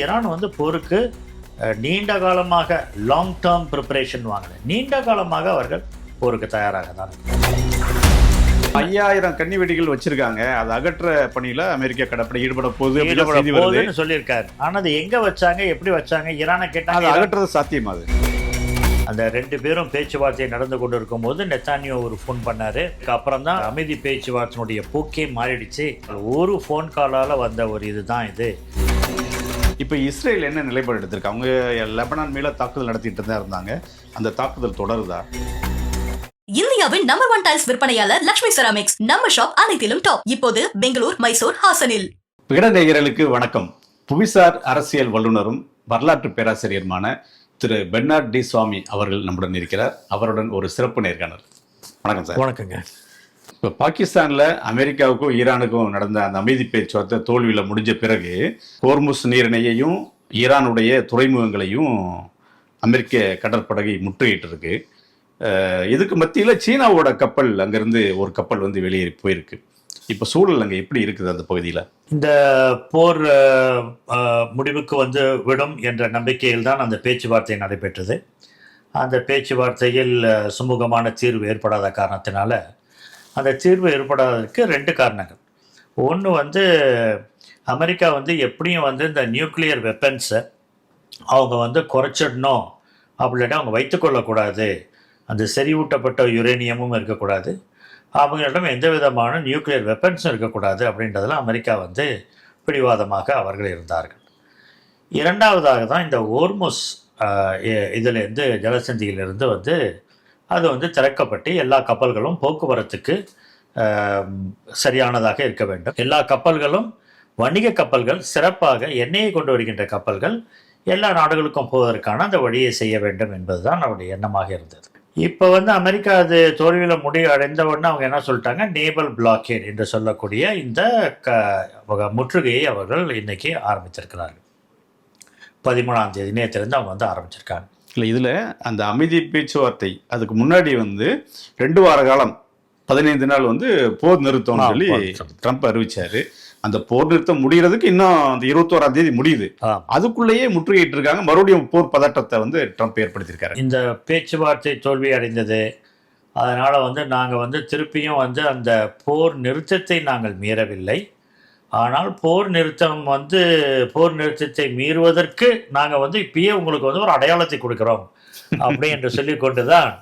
Iran வந்து போருக்கு நீண்ட காலமாக லாங் டேர்ம் ப்ரிப்பரேஷன் வாங்கல, நீண்ட காலமாக அவர்கள் போருக்கு தயாராக தான். 5000 கன்னி வெடிகள் வச்சிருக்காங்க. அது அகற்ற பணியில அமெரிக்கா கடற்படை ஈடுபட போகுதுன்னு சொல்லியிருக்காரு. ஆனா அது எங்க வச்சாங்க, எப்படி வச்சாங்க, ஈரானை கேட்டாங்க. அகற்றது சாத்தியமாது. அந்த 2 பேரும் பேச்சுவார்த்தை நடந்து கொண்டு இருக்கும் போது நெத்தானியோ ஒரு ஃபோன் பண்ணாரு. அப்புறம் தான் அமைதி பேச்சுவார்த்தையினுடைய போக்கே மாறிடுச்சு. ஒரு ஃபோன் காலால வந்த ஒரு இதுதான் இது. இப்போ இஸ்ரேல் என்ன நிலைப்பாடு எடுத்திருக்கு? அவங்க லெபனான் மேல தாக்குதல் நடத்திட்டு தான் இருந்தாங்க. அந்த தாக்குதல் தொடருதா? இந்தியாவின் நம்பர் 1 டைல்ஸ் விற்பனையாளர் லட்சுமி செராமிக்ஸ். நம்ம ஷாப் அனைத்திலும் டாப். இப்போது பெங்களூர், மைசூர், ஹாசனில். விகடநேயர்களுக்கு வணக்கம். புவிசார் அரசியல் வல்லுநரும் வரலாற்று பேராசிரியருமான திரு பெர்னார்ட் டி சுவாமி அவர்கள் நம்முடன் இருக்கிறார். அவருடன் ஒரு சிறப்பு நேர்காணல். வணக்கம் சார். வணக்கங்க. இப்போ பாகிஸ்தானில் அமெரிக்காவுக்கும் ஈரானுக்கும் நடந்த அந்த அமைதி பேச்சுவார்த்தை தோல்வியில் முடிஞ்ச பிறகு ஹோர்முஸ் நீரிணையையும் ஈரானுடைய துறைமுகங்களையும் அமெரிக்க கடற்படகை முற்றுகையிட்டு இருக்கு. இதுக்கு மத்தியில் சீனாவோட கப்பல் அங்கேருந்து ஒரு கப்பல் வந்து வெளியேறி போயிருக்கு. இப்போ சூழல் அங்கே எப்படி இருக்குது அந்த பகுதியில்? இந்த போர் முடிவுக்கு வந்து விடும் என்ற நம்பிக்கையில் தான் அந்த பேச்சுவார்த்தை நடைபெற்றது. அந்த பேச்சுவார்த்தையில் சுமூகமான தீர்வு ஏற்படாத காரணத்தினால, அந்த தீர்வு ஏற்படாததற்கு 2 காரணங்கள். ஒன்று வந்து அமெரிக்கா வந்து எப்படியும் வந்து இந்த நியூக்ளியர் வெப்பன்ஸை அவங்க வந்து குறைச்சிடணும், அப்படின்னா அவங்க வைத்துக்கொள்ளக்கூடாது. அந்த செறிவூட்டப்பட்ட யுரேனியமும் இருக்கக்கூடாது, அவங்களிடம் எந்த விதமான நியூக்ளியர் வெப்பன்ஸும் இருக்கக்கூடாது அப்படின்றதில் அமெரிக்கா வந்து பிடிவாதமாக அவர்கள் இருந்தார்கள். இரண்டாவதாக தான் இந்த ஹோர்முஸ் இதிலேருந்து ஜலசந்தியிலிருந்து வந்து அது வந்து திறக்கப்பட்டு எல்லா கப்பல்களும் போக்குவரத்துக்கு சரியானதாக இருக்க வேண்டும். எல்லா கப்பல்களும் வணிக கப்பல்கள், சிறப்பாக எண்ணெயை கொண்டு வருகின்ற கப்பல்கள் எல்லா நாடுகளுக்கும் போவதற்கான அந்த வழியை செய்ய வேண்டும் என்பது தான் அவருடைய எண்ணமாக இருந்தது. இப்போ வந்து அமெரிக்கா அது தோல்வியில் முடிவு அடைந்த உடனே அவங்க என்ன சொல்லிட்டாங்க, நேவல் பிளாக்கேட் என்று சொல்லக்கூடிய இந்த முற்றுகையை அவர்கள் இன்னைக்கு ஆரம்பிச்சிருக்கிறார்கள். 13ஆம் தேதி நேற்றிலிருந்து அவங்க வந்து ஆரம்பிச்சிருக்காங்க. இல்லை, இதில் அந்த அமைதி பேச்சுவார்த்தை அதுக்கு முன்னாடி வந்து 2 வார காலம் 15 நாள் வந்து போர் நிறுத்தம்னு சொல்லி ட்ரம்ப் அறிவிச்சாரு. அந்த போர் நிறுத்தம் முடிகிறதுக்கு இன்னும் அந்த 21ஆம் தேதி முடியுது. அதுக்குள்ளேயே முற்றுகையிட்டு இருக்காங்க. மறுபடியும் போர் பதட்டத்தை வந்து ட்ரம்ப் ஏற்படுத்தியிருக்காரு. இந்த பேச்சுவார்த்தை தோல்வி அடைந்தது, அதனால் வந்து நாங்கள் வந்து திருப்பியும் வந்து அந்த போர் நிறுத்தத்தை நாங்கள் மீறவில்லை. ஆனால் போர் நிறுத்தத்தை மீறுவதற்கு நாங்கள் வந்து இப்பயே உங்களுக்கு வந்து ஒரு அடையாளத்தை கொடுக்குறோம் அப்படி என்று சொல்லி கொண்டு தான்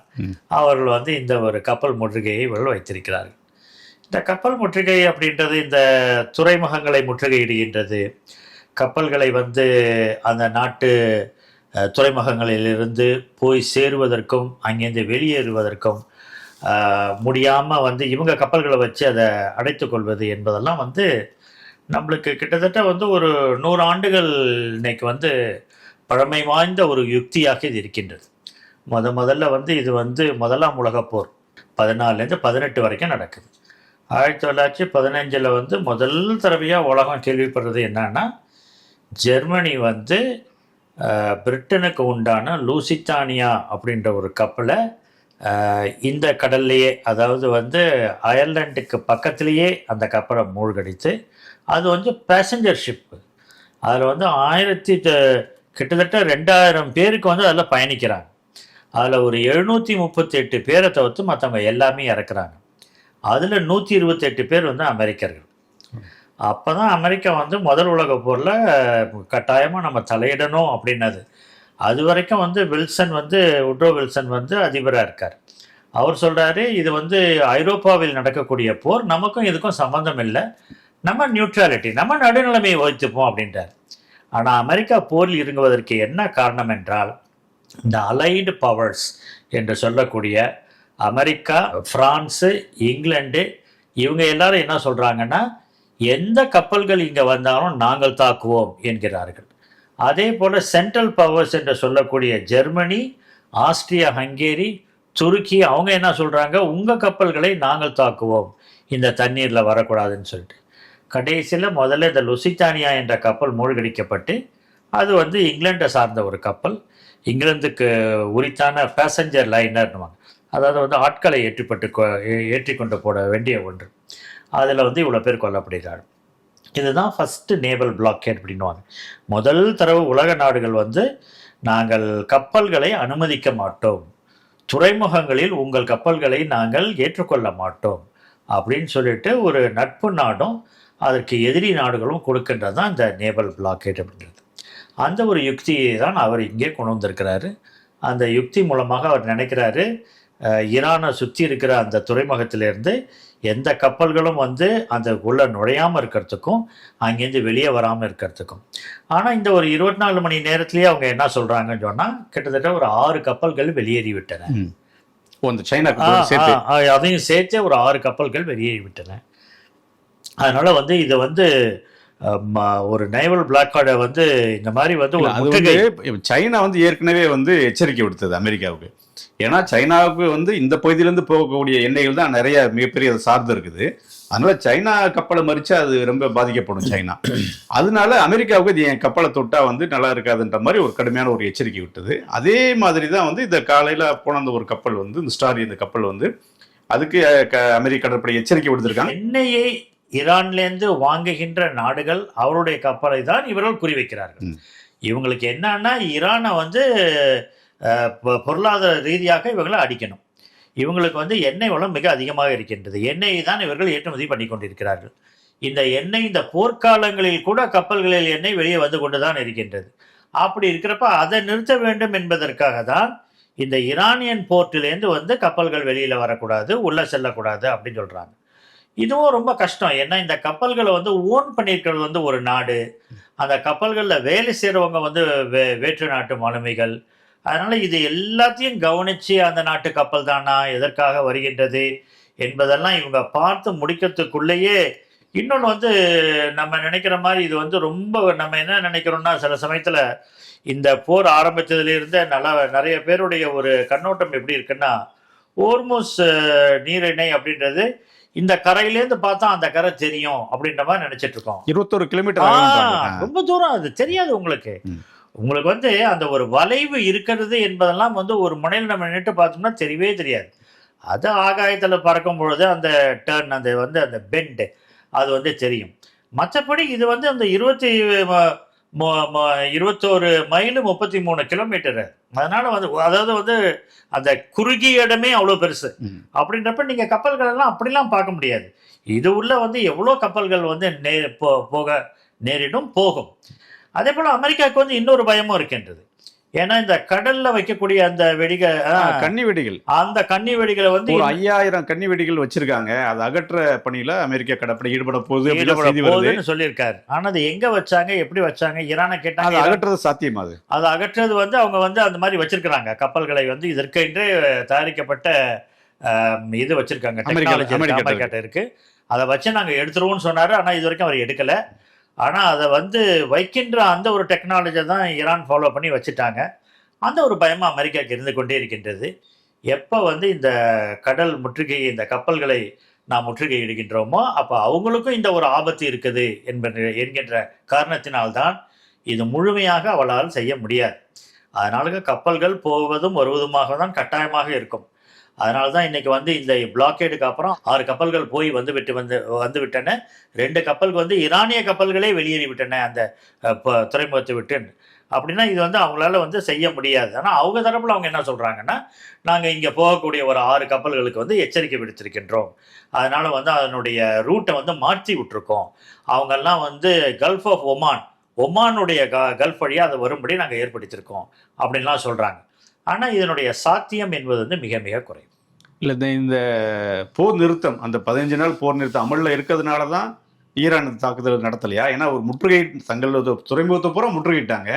அவர்கள் வந்து இந்த ஒரு கப்பல் முற்றுகையை இவர்கள் வைத்திருக்கிறார்கள். இந்த கப்பல் முற்றுகை அப்படின்றது இந்த துறைமுகங்களை முற்றுகையிடுகின்றது. கப்பல்களை வந்து அந்த நாட்டு துறைமுகங்களிலிருந்து போய் சேருவதற்கும் அங்கேருந்து வெளியேறுவதற்கும் முடியாமல் வந்து இவங்க கப்பல்களை வச்சு அதை அடைத்து கொள்வது என்பதெல்லாம் வந்து நம்மளுக்கு கிட்டத்தட்ட வந்து ஒரு 100 ஆண்டுகள் இன்னைக்கு வந்து பழமை வாய்ந்த ஒரு யுக்தியாக இது இருக்கின்றது. முதல்ல வந்து இது வந்து 1ஆம் உலகப் போர் 14லேருந்து 18 வரைக்கும் நடக்குது. 1915 வந்து முதல் தடவையாக உலகம் கேள்விப்படுறது என்னன்னா, ஜெர்மனி வந்து பிரிட்டனுக்கு உண்டான லூசித்தானியா அப்படின்ற ஒரு கப்பலை இந்த கடல்லையே, அதாவது வந்து அயர்லாண்டுக்கு பக்கத்துலேயே அந்த கப்பலை மூழ்கடித்து, அது வந்து பேசஞ்சர் ஷிப்பு. அதில் வந்து கிட்டத்தட்ட 2000 பேருக்கு வந்து அதில் பயணிக்கிறாங்க. அதில் ஒரு 738 பேரை தவிர்த்து மற்றவங்க எல்லாமே இறக்குறாங்க. அதில் 128 பேர் வந்து அமெரிக்கர்கள். அப்போ தான் அமெரிக்கா வந்து முதல் உலக போரில் கட்டாயமாக நம்ம தலையிடணும் அப்படின்னது. அது வரைக்கும் வந்து உட்ரோ வில்சன் வந்து அதிபராக இருக்கார். அவர் சொல்கிறாரு, இது வந்து ஐரோப்பாவில் நடக்கக்கூடிய போர், நமக்கும் இதுக்கும் சம்மந்தம் இல்லை, நம்ம நியூட்ரலிட்டி, நம்ம நடுநிலைமையை வகித்துப்போம் அப்படின்றார். ஆனால் அமெரிக்கா போரில் இறங்குவதற்கு என்ன காரணம் என்றால், இந்த அலைடு பவர்ஸ் என்று சொல்லக்கூடிய அமெரிக்கா, பிரான்ஸு, இங்கிலாந்து, இவங்க எல்லாரும் என்ன சொல்கிறாங்கன்னா, எந்த கப்பல்கள் இங்கே வந்தாலும் நாங்கள் தாக்குவோம் என்கிறார்கள். அதே போல் சென்ட்ரல் பவர்ஸ் என்று சொல்லக்கூடிய ஜெர்மனி, ஆஸ்திரியா, ஹங்கேரி, துருக்கி, அவங்க என்ன சொல்கிறாங்க, உங்கள் கப்பல்களை நாங்கள் தாக்குவோம், இந்த தண்ணீரில் வரக்கூடாதுன்னு சொல்லிட்டு. கடைசியில் முதல்ல இந்த லுசித்தானியா என்ற கப்பல் மூழ்கடிக்கப்பட்டு, அது வந்து இங்கிலாண்டை சார்ந்த ஒரு கப்பல், இங்கிலாந்துக்கு உரித்தான பேசஞ்சர் லைனர்னுவாங்க, அதாவது வந்து ஆட்களை ஏற்றி கொண்டு போட வேண்டிய ஒன்று. அதில் வந்து இவ்வளோ பேர் கொல்லப்படுகிறார்கள். இதுதான் ஃபஸ்ட்டு நேவல் பிளாக்கேட் அப்படின்வாங்க. முதல் தடவை உலக நாடுகள் வந்து நாங்கள் கப்பல்களை அனுமதிக்க மாட்டோம், துறைமுகங்களில் உங்கள் கப்பல்களை நாங்கள் ஏற்றுக்கொள்ள மாட்டோம் அப்படின்னு சொல்லிட்டு ஒரு நட்பு நாடும் அதற்கு எதிரி நாடுகளும் கொடுக்கின்றது தான் இந்த நேவல் பிளாக்கேட் அப்படின்றது. அந்த ஒரு யுக்தியை தான் அவர் இங்கே கொண்டு வந்திருக்கிறாரு. அந்த யுக்தி மூலமாக அவர் நினைக்கிறாரு, ஈரானை சுற்றி இருக்கிற அந்த துறைமுகத்திலேருந்து எந்த கப்பல்களும் வந்து அந்த உள்ள நுழையாமல் இருக்கிறதுக்கும் அங்கேருந்து வெளியே வராமல் இருக்கிறதுக்கும். ஆனால் இந்த ஒரு 24 மணி நேரத்திலேயே அவங்க என்ன சொல்கிறாங்கன்னு சொன்னால் கிட்டத்தட்ட ஒரு 6 கப்பல்கள் வெளியேறி விட்டன. அந்த சைனா சேர்த்து அதையும் சேர்த்தே ஒரு 6 கப்பல்கள் வெளியேறி விட்டன. அதனால் வந்து இதை வந்து ஒரு நேவல் பிளாக்கோட வந்து இந்த மாதிரி வந்து ஒரு முற்றுகை. சைனா வந்து ஏற்கனவே வந்து எச்சரிக்கை விடுத்தது அமெரிக்காவுக்கு. ஏன்னா சைனாவுக்கு வந்து இந்த பகுதியிலேருந்து போகக்கூடிய எண்ணெய்கள் தான் நிறைய மிகப்பெரிய சார்ந்து இருக்குது. அதனால சைனா கப்பலை மறிச்சா அது ரொம்ப பாதிக்கப்படும் சைனா. அதனால அமெரிக்காவுக்கு இது என் கப்பலை தொட்டா வந்து நல்லா இருக்காதுன்ற மாதிரி ஒரு கடுமையான ஒரு எச்சரிக்கை விட்டது. அதே மாதிரி தான் வந்து இந்த காலையில் போன அந்த ஒரு கப்பல் வந்து இந்த ஸ்டார், இந்த கப்பல் வந்து அதுக்கு அமெரிக்க கடற்படை எச்சரிக்கை விடுத்திருக்காங்க. எண்ணெயை ஈரான்லேருந்து வாங்குகின்ற நாடுகள் அவருடைய கப்பலை தான் இவர்கள் குறிவைக்கிறார்கள். இவங்களுக்கு என்னன்னா ஈரானை வந்து பொருளாதார ரீதியாக இவங்களை அடிக்கணும். இவங்களுக்கு வந்து எண்ணெய் வளம் மிக அதிகமாக இருக்கின்றது. எண்ணெயை தான் இவர்கள் ஏற்றுமதி பண்ணி கொண்டிருக்கிறார்கள். இந்த எண்ணெய் இந்த போர்க்காலங்களில் கூட கப்பல்களில் எண்ணெய் வெளியே வந்து கொண்டு தான் இருக்கின்றது. அப்படி இருக்கிறப்ப அதை நிறுத்த வேண்டும் என்பதற்காக தான் இந்த ஈரானியன் போர்ட்டிலேருந்து வந்து கப்பல்கள் வெளியில் வரக்கூடாது, உள்ளே செல்லக்கூடாது அப்படின்னு சொல்கிறாங்க. இதுவும் ரொம்ப கஷ்டம். ஏன்னா இந்த கப்பல்களை வந்து ஓன் பண்ணியிருக்கிறது வந்து ஒரு நாடு, அந்த கப்பல்களில் வேலை செய்கிறவங்க வந்து வேற்று நாட்டு மாலுமிகள். அதனால் இது எல்லாத்தையும் கவனித்து அந்த நாட்டு கப்பல் தானா, எதற்காக வருகின்றது என்பதெல்லாம் இவங்க பார்த்து முடிக்கிறதுக்குள்ளேயே இன்னொன்று வந்து நம்ம நினைக்கிற மாதிரி இது வந்து ரொம்ப நம்ம என்ன நினைக்கிறோம்னா சில சமயத்தில் இந்த போர் ஆரம்பித்ததுலேருந்து நிறைய பேருடைய ஒரு கண்ணோட்டம் எப்படி இருக்குன்னா, ஹோர்முஸ் நீரிணை அப்படின்றது இந்த கரையிலேருந்து பார்த்தா அந்த கரை தெரியும் அப்படின்ற மாதிரி நினைச்சிட்டு இருக்கோம். 21 கிலோமீட்டர் ரொம்ப தூரம், அது தெரியாது உங்களுக்கு. உங்களுக்கு வந்து அந்த ஒரு வளைவு இருக்கிறது என்பதெல்லாம் வந்து ஒரு முனையில் நம்ம நின்று பார்த்தோம்னா தெரியவே தெரியாது. அது ஆகாயத்தில் பறக்கும் பொழுது அந்த டர்ன், அந்த வந்து அந்த பெண்டு அது வந்து தெரியும். மற்றபடி இது வந்து அந்த 21 மைலு 33 கிலோமீட்டரு. அதனால வந்து அதாவது வந்து அந்த குறுகிய இடமே அவ்வளோ பெருசு. அப்படின்றப்ப நீங்கள் கப்பல்கள் எல்லாம் அப்படிலாம் பார்க்க முடியாது. இது உள்ள வந்து எவ்வளோ கப்பல்கள் வந்து போக நேரிடும், போகும். அதே போல் அமெரிக்காவுக்கு வந்து இன்னொரு பயமும் இருக்கின்றது. ஏன்னா இந்த கடல்ல வைக்கக்கூடிய அந்த கன்னி வெடிகள், அந்த கன்னி வெடிகளை வந்து 5000 கன்னி வெடிகள் வச்சிருக்காங்க. அதை அகற்ற பணியில அமெரிக்க கடற்படை ஈடுபட போகுதுன்னு சொல்லியிருக்காரு. ஆனா அது எங்க வச்சாங்க, எப்படி வச்சாங்க, ஈரானை கேட்டாங்க. அகற்றது சாத்தியமா? அது அகற்றது வந்து அவங்க வந்து அந்த மாதிரி வச்சிருக்கிறாங்க. கப்பல்களை வந்து இதற்கென்று தயாரிக்கப்பட்ட இது வச்சிருக்காங்க, டெக்னாலஜி அமெரிக்கா இருக்கு. அதை வச்சு நாங்க எடுத்துருவோம்னு சொன்னாரு. ஆனா இது வரைக்கும் அவர் எடுக்கல. ஆனால் அதை வந்து வைக்கின்ற அந்த ஒரு டெக்னாலஜியை தான் ஈரான் ஃபாலோ பண்ணி வச்சுட்டாங்க. அந்த ஒரு பயமாக அமெரிக்காவுக்கு இருந்து கொண்டே இருக்கின்றது. எப்போ வந்து இந்த கடல் முற்றுகை, இந்த கப்பல்களை நாம் முற்றுகையிடுகின்றோமோ அப்போ அவங்களுக்கும் இந்த ஒரு ஆபத்து இருக்குது என்கின்ற காரணத்தினால்தான் இது முழுமையாக அவளால் செய்ய முடியாது. அதனால கப்பல்கள் போவதும் வருவதுமாக தான் கட்டாயமாக இருக்கும். அதனால தான் இன்றைக்கி வந்து இந்த பிளாக்கேடுக்கு அப்புறம் 6 கப்பல்கள் போய் வந்து விட்டன. 2 கப்பலுக்கு வந்து ஈரானிய கப்பல்களே வெளியேறி விட்டன அந்த துறைமுகத்தை விட்டு. அப்படின்னா இது வந்து அவங்களால வந்து செய்ய முடியாது. ஆனால் அவங்க தரப்பில் அவங்க என்ன சொல்கிறாங்கன்னா, நாங்கள் இங்கே போகக்கூடிய ஒரு 6 கப்பல்களுக்கு வந்து எச்சரிக்கை விடுத்திருக்கின்றோம். அதனால் வந்து அதனுடைய ரூட்டை வந்து மாற்றி விட்டுருக்கோம். அவங்கெல்லாம் வந்து கல்ஃப் ஆஃப் ஒமானுடைய கல்ஃப் வழியாக அதை வரும்படி நாங்கள் ஏற்படுத்தியிருக்கோம் அப்படின்லாம் சொல்கிறாங்க. ஆனால் இதனுடைய சாத்தியம் என்பது வந்து மிக மிக குறையும். இல்லை, இந்த போர் நிறுத்தம், அந்த 15 நாள் போர் நிறுத்தம் அமலில் இருக்கிறதுனால தான் ஈரான் தாக்குதல் நடத்தலையா? ஏன்னா ஒரு முற்றுகை, தங்களது துறைமுகத்தை பூரா முற்றுகையிட்டாங்க,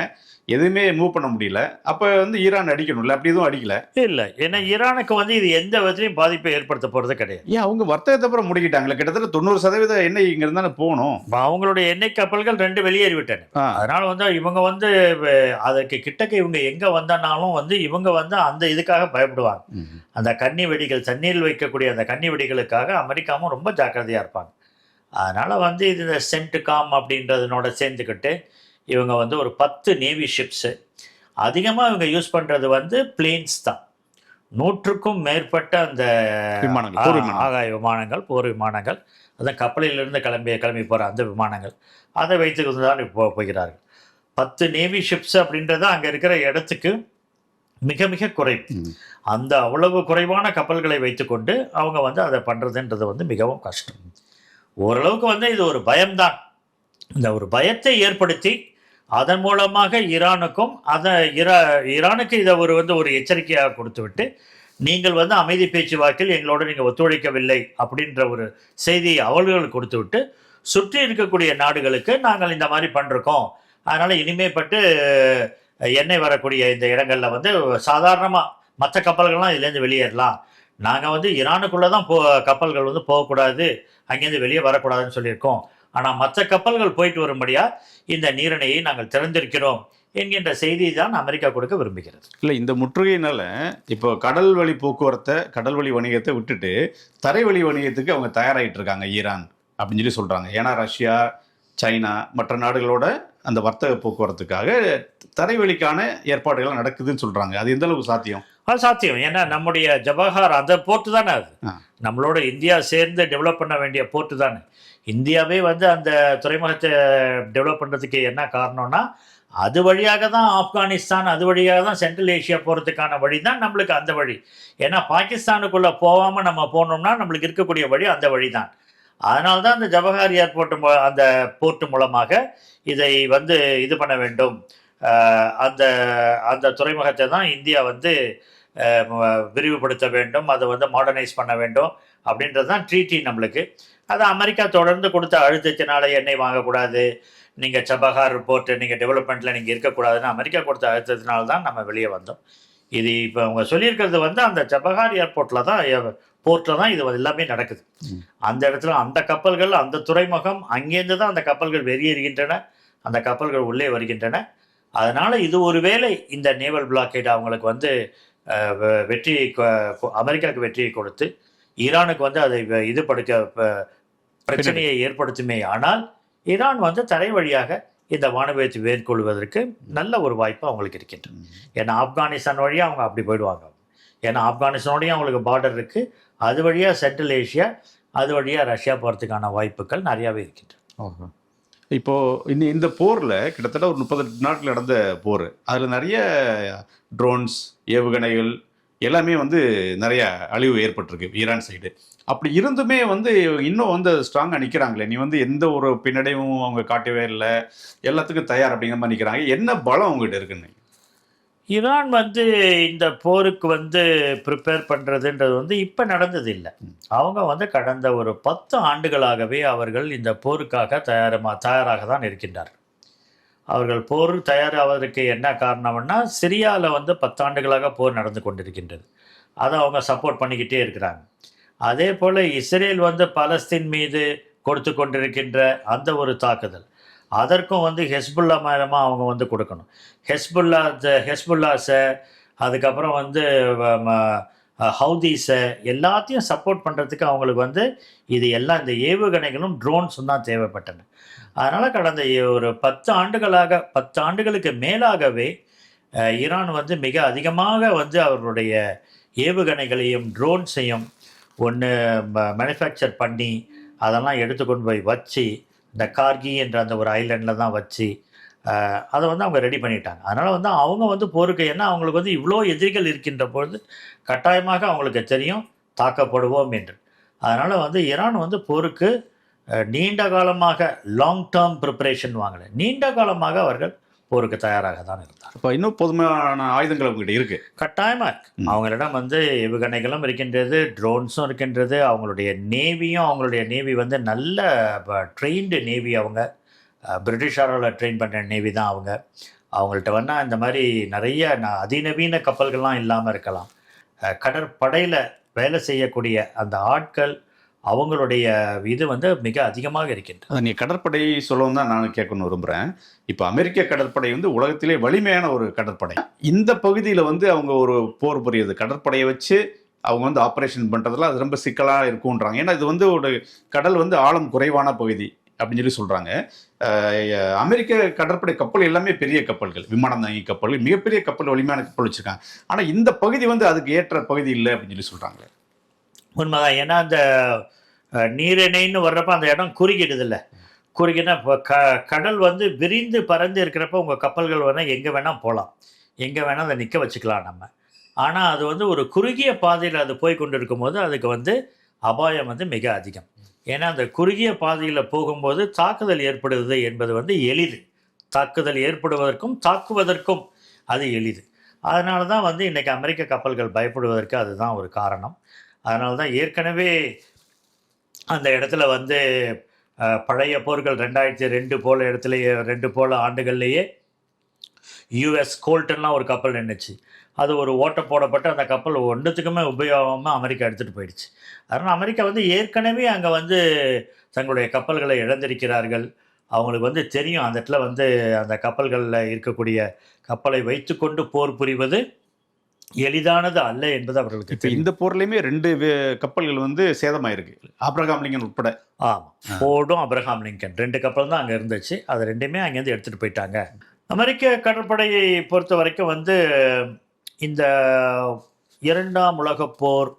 எதுவுமே மூவ் பண்ண முடியல. அப்போ வந்து ஈரான் அடிக்கணும்ல, அப்படி எதுவும் அடிக்கல. இல்லை, ஏன்னா ஈரானுக்கு வந்து இது எந்த விதத்திலையும் பாதிப்பை ஏற்படுத்த போகிறது கிடையாது. ஏன் அவங்க வர்த்தகத்தை அப்புறம் முடுக்கிட்டாங்களே, கிட்டத்தட்ட 90% எண்ணெய் இங்கே இருந்தானே போகணும். அவங்களுடைய எண்ணெய் கப்பல்கள் 2 வெளியேறி விட்டன. அதனால வந்து இவங்க வந்து அதுக்கு கிட்டக்க இவங்க எங்கே வந்தனாலும் வந்து இவங்க வந்து அந்த இதுக்காக பயப்படுவாங்க. அந்த கன்னி வெடிகள், தண்ணீரில் வைக்கக்கூடிய அந்த கன்னி வெடிகளுக்காக அமெரிக்காவும் ரொம்ப ஜாக்கிரதையாக இருப்பாங்க. அதனால் வந்து இது இந்த சென்ட்காம் அப்படின்றதுனோட சேர்ந்துக்கிட்டு இவங்க வந்து ஒரு 10 நேவி ஷிப்ஸு அதிகமாக இவங்க யூஸ் பண்ணுறது வந்து பிளேன்ஸ் தான். 100க்கும் மேற்பட்ட அந்த ஆகாய விமானங்கள், போர் விமானங்கள் அதான் கப்பலிலிருந்து கிளம்பி போகிற அந்த விமானங்கள் அதை வைத்து தான் போகிறார்கள். 10 நேவி ஷிப்ஸ் அப்படின்றது அங்கே இருக்கிற இடத்துக்கு மிக மிக குறைவு. அந்த அவ்வளவு குறைவான கப்பல்களை வைத்துக்கொண்டு அவங்க வந்து அதை பண்ணுறதுன்றது வந்து மிகவும் கஷ்டம். ஓரளவுக்கு வந்து இது ஒரு பயம்தான். இந்த ஒரு பயத்தை ஏற்படுத்தி அதன் மூலமாக ஈரானுக்கும் ஈரானுக்கு இதை ஒரு எச்சரிக்கையாக கொடுத்து விட்டு, நீங்கள் வந்து அமைதி பேச்சுவார்த்தையில் எங்களோட நீங்கள் ஒத்துழைக்கவில்லை அப்படின்ற ஒரு செய்தியை அவர்களுக்கு கொடுத்து விட்டு, சுற்றி இருக்கக்கூடிய நாடுகளுக்கு நாங்கள் இந்த மாதிரி பண்ணிருக்கோம், அதனால் இனிமேப்பட்டு எண்ணெய் வரக்கூடிய இந்த இடங்களில் வந்து சாதாரணமாக மற்ற கப்பல்கள்லாம் இதுலேருந்து வெளியேறலாம், நாங்கள் வந்து ஈரானுக்குள்ளே தான் கப்பல்கள் வந்து போகக்கூடாது, அங்கேருந்து வெளியே வரக்கூடாதுன்னு சொல்லியிருக்கோம், ஆனால் மற்ற கப்பல்கள் போயிட்டு வரும்படியாக இந்த நீரிணையை நாங்கள் திறந்திருக்கிறோம் என்கின்ற செய்தி தான் அமெரிக்கா கொடுக்க விரும்புகிறது. இல்லை, இந்த முற்றுகையினால இப்போ கடல் வழி போக்குவரத்தை, கடல் வழி வணிகத்தை விட்டுட்டு தரைவழி வணிகத்துக்கு அவங்க தயாராகிட்டு இருக்காங்க ஈரான் அப்படின்னு சொல்லி சொல்கிறாங்க. ஏன்னா ரஷ்யா, சைனா மற்ற நாடுகளோட அந்த வர்த்தக போக்குவரத்துக்காக தரைவழிக்கான ஏற்பாடுகள் நடக்குதுன்னு சொல்கிறாங்க. அது எந்த அளவுக்கு சாத்தியம்? அது சாத்தியம். ஏன்னா நம்முடைய ஜவஹர் அந்த போர்ட்டு தானே, அது நம்மளோட இந்தியா சேர்ந்து டெவலப் பண்ண வேண்டிய போர்ட்டு தானே. இந்தியாவே வந்து அந்த துறைமுகத்தை டெவலப் பண்ணுறதுக்கு என்ன காரணம்னா, அது வழியாக தான் ஆப்கானிஸ்தான், அது வழியாக தான் சென்ட்ரல் ஏஷியா போகிறதுக்கான வழி தான் நம்மளுக்கு அந்த வழி. ஏன்னா பாகிஸ்தானுக்குள்ளே போகாமல் நம்ம போனோம்னா நம்மளுக்கு இருக்கக்கூடிய வழி அந்த வழி தான். அதனால தான் அந்த ஜவஹர் ஏர்போர்ட் அந்த போர்ட்டு மூலமாக இதை வந்து இது பண்ண வேண்டும், அந்த அந்த துறைமுகத்தை தான் இந்தியா வந்து விரிவுபடுத்த வேண்டும், அதை வந்து மாடர்னைஸ் பண்ண வேண்டும் அப்படின்றது தான் ட்ரீட்டி நம்மளுக்கு. அது அமெரிக்கா தொடர்ந்து கொடுத்த அழுத்தத்தினால எண்ணெய் வாங்கக்கூடாது, நீங்கள் சபஹார் போர்ட்டு நீங்கள் டெவலப்மெண்ட்டில் நீங்கள் இருக்கக்கூடாதுன்னு அமெரிக்கா கொடுத்த அழுத்தத்தினால தான் நம்ம வெளியே வந்தோம். இது இப்போ அவங்க சொல்லியிருக்கிறது வந்து அந்த சபஹார் ஏர்போர்ட்டில் தான், போர்ட்டில் தான் இது எல்லாமே நடக்குது. அந்த இடத்துல அந்த கப்பல்கள், அந்த துறைமுகம், அங்கேருந்து தான் அந்த கப்பல்கள் வெளியேறுகின்றன, அந்த கப்பல்கள் உள்ளே வருகின்றன. அதனால் இது ஒரு வேளை இந்த நேவல் பிளாக்கேட் அவங்களுக்கு வந்து அமெரிக்காவுக்கு வெற்றியை கொடுத்து ஈரானுக்கு வந்து அதை இது பிரச்சனையை ஏற்படுத்துமே. ஆனால் ஈரான் வந்து தரை வழியாக இந்த வானவெளியை மேற்கொள்வதற்கு நல்ல ஒரு வாய்ப்பு அவங்களுக்கு இருக்கின்றது. ஏன்னா ஆப்கானிஸ்தான் வழியாக அவங்க அப்படி போயிடுவாங்க. ஏன்னா ஆப்கானிஸ்தானோடையும் அவங்களுக்கு பார்டர் இருக்குது, அது வழியாக சென்ட்ரல் ஏஷியா, அது வழியாக ரஷ்யா போகிறதுக்கான வாய்ப்புகள் நிறையாவே இருக்கின்றன. இப்போது இந்த போரில் கிட்டத்தட்ட ஒரு 38 நாட்கள் நடந்த போர், அதில் நிறைய ட்ரோன்ஸ், ஏவுகணைகள் எல்லாமே வந்து நிறைய அழிவு ஏற்பட்டிருக்கு ஈரான் சைடு. அப்படி இருந்துமே வந்து இன்னும் வந்து ஸ்ட்ராங்காக நிற்கிறாங்களே, நீ வந்து எந்த ஒரு பின்னடைவும் அவங்க காட்டவே இல்லை, எல்லாத்துக்கும் தயார் அப்படிங்கிற மாதிரி நிற்கிறாங்க. என்ன பலம் அவங்ககிட்ட இருக்குன்னு? ஈரான் வந்து இந்த போருக்கு வந்து ப்ரிப்பேர் பண்ணுறதுன்றது வந்து இப்போ நடந்தது இல்லை. அவங்க வந்து கடந்த ஒரு 10 ஆண்டுகளாகவே அவர்கள் இந்த போருக்காக தயாராக தான் இருக்கின்றார்கள். அவர்கள் போர் தயாராவதற்கு என்ன காரணம்னா, சிரியாவில் வந்து 10 ஆண்டுகளாக போர் நடந்து கொண்டிருக்கின்றது, அதை அவங்க சப்போர்ட் பண்ணிக்கிட்டே இருக்கிறாங்க. அதே போல் இஸ்ரேல் வந்து பலஸ்தீன் மீது கொடுத்து கொண்டிருக்கின்ற அந்த ஒரு தாக்குதல், அதற்கும் வந்து ஹெஸ்புல்லா மூலமாக அவங்க வந்து கொடுக்கணும். ஹெஸ்புல்லாஸை, அதுக்கப்புறம் வந்து ஹவுதீஸை எல்லாத்தையும் சப்போர்ட் பண்ணுறதுக்கு அவங்களுக்கு வந்து இது எல்லாம் இந்த ஏவுகணைகளும் ட்ரோன்ஸும் தான் தேவைப்பட்டன. அதனால் கடந்த ஒரு 10 ஆண்டுகளுக்கு மேலாகவே ஈரான் வந்து மிக அதிகமாக வந்து அவர்களுடைய ஏவுகணைகளையும் ட்ரோன்ஸையும் ஒன்று மேனுஃபேக்சர் பண்ணி அதெல்லாம் எடுத்துக்கொண்டு போய் வச்சு இந்த கார்கி என்ற அந்த ஒரு ஐலண்டில் தான் வச்சு அதை வந்து அவங்க ரெடி பண்ணிட்டாங்க. அதனால் வந்து அவங்க வந்து போருக்கு, ஏன்னா அவங்களுக்கு வந்து இவ்வளோ எதிரிகள் இருக்கின்ற பொழுது கட்டாயமாக அவங்களுக்கு தெரியும் தாக்கப்படுவோம் என்று. அதனால் வந்து ஈரான் வந்து போருக்கு நீண்ட காலமாக லாங் டேர்ம் ப்ரிப்பரேஷன் வாங்கலை, நீண்ட காலமாக அவர்கள் போருக்கு தயாராக தான் இருந்தார். இப்போ இன்னும் போதுமான ஆயுதங்கள் அவங்ககிட்ட இருக்கு, கட்டாயமாக இருக்கு. அவங்களிடம் வந்து ஏவுகணைகளும் இருக்கின்றது, ட்ரோன்ஸும் இருக்கின்றது, அவங்களுடைய நேவி வந்து நல்ல ட்ரெயின்டு நேவி. அவங்க பிரிட்டிஷாரால் ட்ரெயின் பண்ணுற நேவி தான் அவங்க. அவங்கள்ட்ட வேணால் இந்த மாதிரி நிறைய அதிநவீன கப்பல்கள்லாம் இல்லாமல் இருக்கலாம், கடற்படையில் வேலை செய்யக்கூடிய அந்த ஆட்கள் அவங்களுடைய இது வந்து மிக அதிகமாக இருக்கின்றது. அதை நீ கடற்படை சொல்லவும் தான் நான் கேட்கணும்னு விரும்புகிறேன். இப்போ அமெரிக்க கடற்படை வந்து உலகத்திலே வலிமையான ஒரு கடற்படை. இந்த பகுதியில் வந்து அவங்க ஒரு போர் புரியுது, கடற்படையை வச்சு அவங்க வந்து ஆப்ரேஷன் பண்ணுறதுல அது ரொம்ப சிக்கலாக இருக்குன்றாங்க. ஏன்னா இது வந்து ஒரு கடல் வந்து ஆழம் குறைவான பகுதி அப்படின்னு சொல்லி சொல்கிறாங்க. அமெரிக்க கடற்படை கப்பல் எல்லாமே பெரிய கப்பல்கள், விமானம் தாங்கி கப்பல், மிகப்பெரிய கப்பல், வலிமையான கப்பல் வச்சுருக்காங்க. ஆனால் இந்த பகுதி வந்து அதுக்கு ஏற்ற பகுதி இல்லை அப்படின்னு சொல்லி சொல்கிறாங்க. உண்மைதான். ஏன்னா அந்த நீரிணைன்னு வர்றப்ப அந்த இடம் குறுகிடுதில்ல. குறுகினா இப்போ கடல் வந்து விரிந்து பறந்து இருக்கிறப்ப உங்கள் கப்பல்கள் வேணால் எங்கே வேணால் போகலாம், எங்கே வேணால் அதை நிற்க வச்சுக்கலாம் நம்ம. ஆனால் அது வந்து ஒரு குறுகிய பாதையில் அது போய் கொண்டு இருக்கும்போது அதுக்கு வந்து அபாயம் வந்து மிக அதிகம். ஏன்னா அந்த குறுகிய பாதையில் போகும்போது தாக்குதல் ஏற்படுவது என்பது வந்து எளிது. தாக்குதல் ஏற்படுவதற்கும் தாக்குவதற்கும் அது எளிது. அதனால தான் வந்து இன்றைக்கி அமெரிக்க கப்பல்கள் பயப்படுவதற்கு அதுதான் ஒரு காரணம். அதனால தான் ஏற்கனவே அந்த இடத்துல வந்து பழைய போர்கள் 2002 போல இடத்துலையே 2 போல ஆண்டுகள்லேயே யூஎஸ் கோல்டன்லாம் ஒரு கப்பல் நின்றுச்சு. அது ஒரு ஓட்டை போடப்பட்டு அந்த கப்பல் ஒன்றுத்துக்குமே உபயோகமாக அமெரிக்கா எடுத்துகிட்டு போயிடுச்சு. அதனால் அமெரிக்கா வந்து ஏற்கனவே அங்கே வந்து தங்களுடைய கப்பல்களை இழந்திருக்கிறார்கள். அவங்களுக்கு வந்து தெரியும் அந்த இடத்துல வந்து அந்த கப்பல்களில் இருக்கக்கூடிய கப்பலை வைத்துக்கொண்டு போர் புரிவது எளிதானது அல்ல என்பது அவர்களுக்கு இப்போ இந்த போர்லையுமே 2 கப்பல்கள் வந்து சேதமாயிருக்கு, ஆப்ரஹாம் லிங்கன் உட்பட. ஆமாம், ஃபோர்டும் அப்ரஹாம் லிங்கன் 2 கப்பல் தான் அங்கே இருந்துச்சு. அது ரெண்டுமே அங்கேருந்து எடுத்துகிட்டு போயிட்டாங்க. அமெரிக்க கடற்படையை பொறுத்த வரைக்கும் வந்து இந்த 2ஆம் உலகப் போர்,